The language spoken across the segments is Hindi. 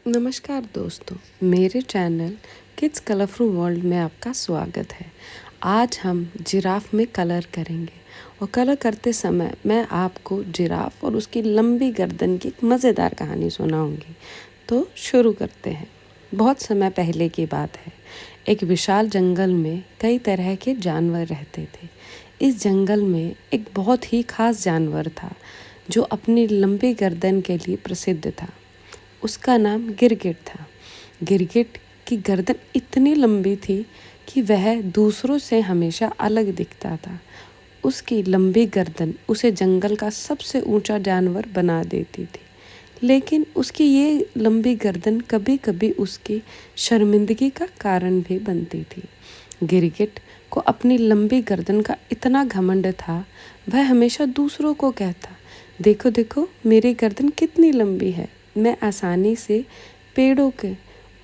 नमस्कार दोस्तों, मेरे चैनल किड्स कलरफुल वर्ल्ड में आपका स्वागत है। आज हम जिराफ में कलर करेंगे और कलर करते समय मैं आपको जिराफ और उसकी लंबी गर्दन की एक मज़ेदार कहानी सुनाऊंगी। तो शुरू करते हैं। बहुत समय पहले की बात है। एक विशाल जंगल में कई तरह के जानवर रहते थे। इस जंगल में एक बहुत ही खास जानवर था जो अपनी लंबी गर्दन के लिए प्रसिद्ध था। उसका नाम गिरगिट था। गिरगिट की गर्दन इतनी लंबी थी कि वह दूसरों से हमेशा अलग दिखता था। उसकी लंबी गर्दन उसे जंगल का सबसे ऊंचा जानवर बना देती थी। लेकिन उसकी ये लंबी गर्दन कभी कभी उसकी शर्मिंदगी का कारण भी बनती थी। गिरगिट को अपनी लंबी गर्दन का इतना घमंड था, वह हमेशा दूसरों को कहता, देखो देखो मेरी गर्दन कितनी लंबी है, मैं आसानी से पेड़ों के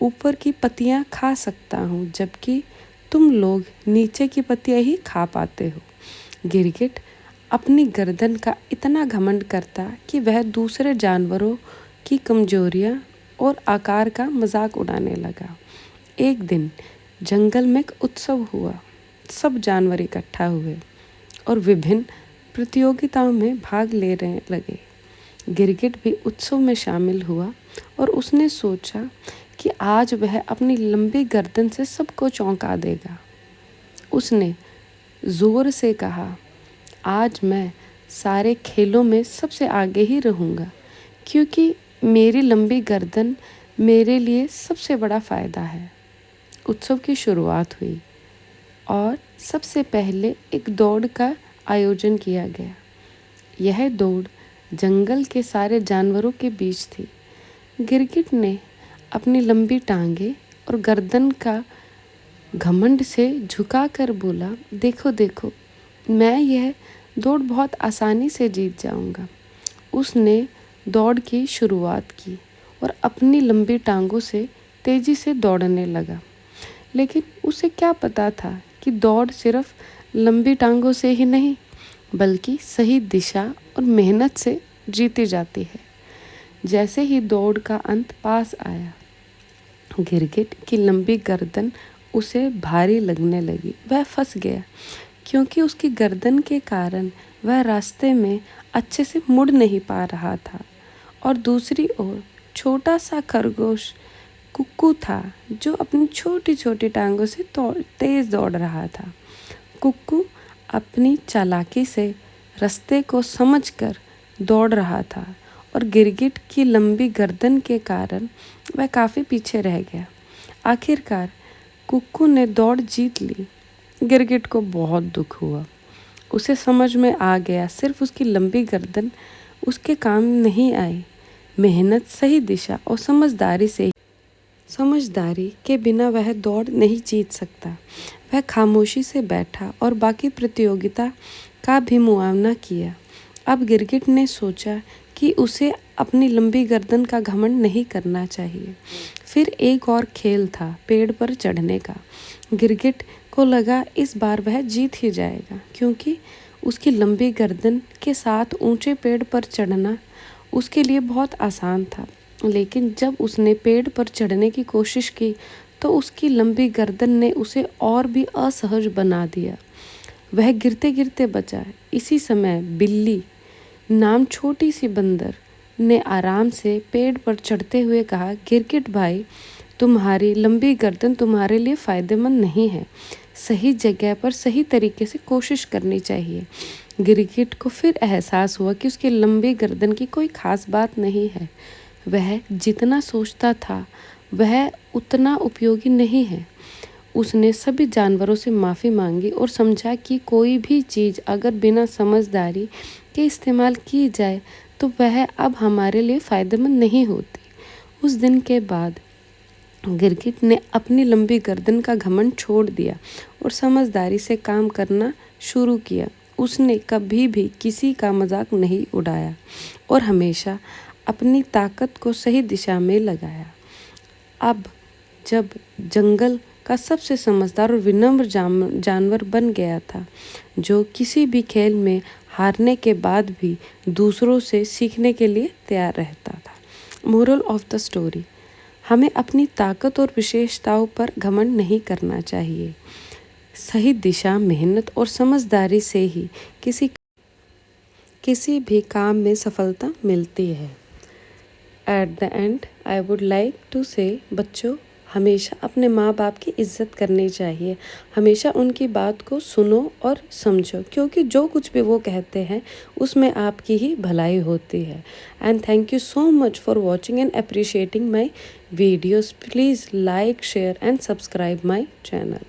ऊपर की पत्तियां खा सकता हूँ, जबकि तुम लोग नीचे की पत्तियां ही खा पाते हो। गिरगिट अपनी गर्दन का इतना घमंड करता कि वह दूसरे जानवरों की कमजोरियां और आकार का मजाक उड़ाने लगा। एक दिन जंगल में एक उत्सव हुआ। सब जानवर इकट्ठा हुए और विभिन्न प्रतियोगिताओं में भाग ले रहे लगे। गिरगिट भी उत्सव में शामिल हुआ और उसने सोचा कि आज वह अपनी लंबी गर्दन से सबको चौंका देगा। उसने जोर से कहा, आज मैं सारे खेलों में सबसे आगे ही रहूँगा, क्योंकि मेरी लंबी गर्दन मेरे लिए सबसे बड़ा फ़ायदा है। उत्सव की शुरुआत हुई और सबसे पहले एक दौड़ का आयोजन किया गया। यह दौड़ जंगल के सारे जानवरों के बीच थी। गिरगिट ने अपनी लंबी टांगे और गर्दन का घमंड से झुकाकर बोला, देखो देखो मैं यह दौड़ बहुत आसानी से जीत जाऊंगा। उसने दौड़ की शुरुआत की और अपनी लंबी टांगों से तेजी से दौड़ने लगा। लेकिन उसे क्या पता था कि दौड़ सिर्फ लंबी टांगों से ही नहीं, बल्कि सही दिशा और मेहनत से जीती जाती है। जैसे ही दौड़ का अंत पास आया, गिरगिट की लंबी गर्दन उसे भारी लगने लगी। वह फंस गया, क्योंकि उसकी गर्दन के कारण वह रास्ते में अच्छे से मुड़ नहीं पा रहा था। और दूसरी ओर छोटा सा खरगोश कुक्कू था, जो अपनी छोटी छोटी टांगों से तेज दौड़ रहा था। कुक्कू अपनी चालाकी से रास्ते को समझकर दौड़ रहा था और गिरगिट की लंबी गर्दन के कारण वह काफ़ी पीछे रह गया। आखिरकार कुक्कू ने दौड़ जीत ली। गिरगिट को बहुत दुख हुआ। उसे समझ में आ गया सिर्फ उसकी लंबी गर्दन उसके काम नहीं आई। मेहनत, सही दिशा और समझदारी के बिना वह दौड़ नहीं जीत सकता। वह खामोशी से बैठा और बाकी प्रतियोगिता का भी मुआवना किया। अब गिरगिट ने सोचा कि उसे अपनी लंबी गर्दन का घमंड नहीं करना चाहिए। फिर एक और खेल था, पेड़ पर चढ़ने का। गिरगिट को लगा इस बार वह जीत ही जाएगा, क्योंकि उसकी लंबी गर्दन के साथ ऊंचे पेड़ पर चढ़ना उसके लिए बहुत आसान था। लेकिन जब उसने पेड़ पर चढ़ने की कोशिश की तो उसकी लंबी गर्दन ने उसे और भी असहज बना दिया। वह गिरते गिरते बचा। इसी समय बिल्ली नाम छोटी सी बंदर ने आराम से पेड़ पर चढ़ते हुए कहा, गिरगिट भाई, तुम्हारी लंबी गर्दन तुम्हारे लिए फ़ायदेमंद नहीं है। सही जगह पर सही तरीके से कोशिश करनी चाहिए। गिरगिट को फिर एहसास हुआ कि उसकी लंबी गर्दन की कोई खास बात नहीं है। वह जितना सोचता था वह उतना उपयोगी नहीं है। उसने सभी जानवरों से माफ़ी मांगी और समझा कि कोई भी चीज़ अगर बिना समझदारी के इस्तेमाल की जाए तो वह अब हमारे लिए फ़ायदेमंद नहीं होती। उस दिन के बाद गिरगिट ने अपनी लंबी गर्दन का घमंड छोड़ दिया और समझदारी से काम करना शुरू किया। उसने कभी भी किसी का मजाक नहीं उड़ाया और हमेशा अपनी ताकत को सही दिशा में लगाया। अब जब जंगल का सबसे समझदार और विनम्र जानवर बन गया था, जो किसी भी खेल में हारने के बाद भी दूसरों से सीखने के लिए तैयार रहता था। मोरल ऑफ द स्टोरी, हमें अपनी ताकत और विशेषताओं पर घमंड नहीं करना चाहिए। सही दिशा, मेहनत और समझदारी से ही किसी भी काम में सफलता मिलती है। At the end I would like to say, बच्चों हमेशा अपने माँ बाप की इज़्ज़त करनी चाहिए। हमेशा उनकी बात को सुनो और समझो, क्योंकि जो कुछ भी वो कहते हैं उसमें आपकी ही भलाई होती है। And thank you so much for watching and appreciating my videos. Please like, share and subscribe my channel.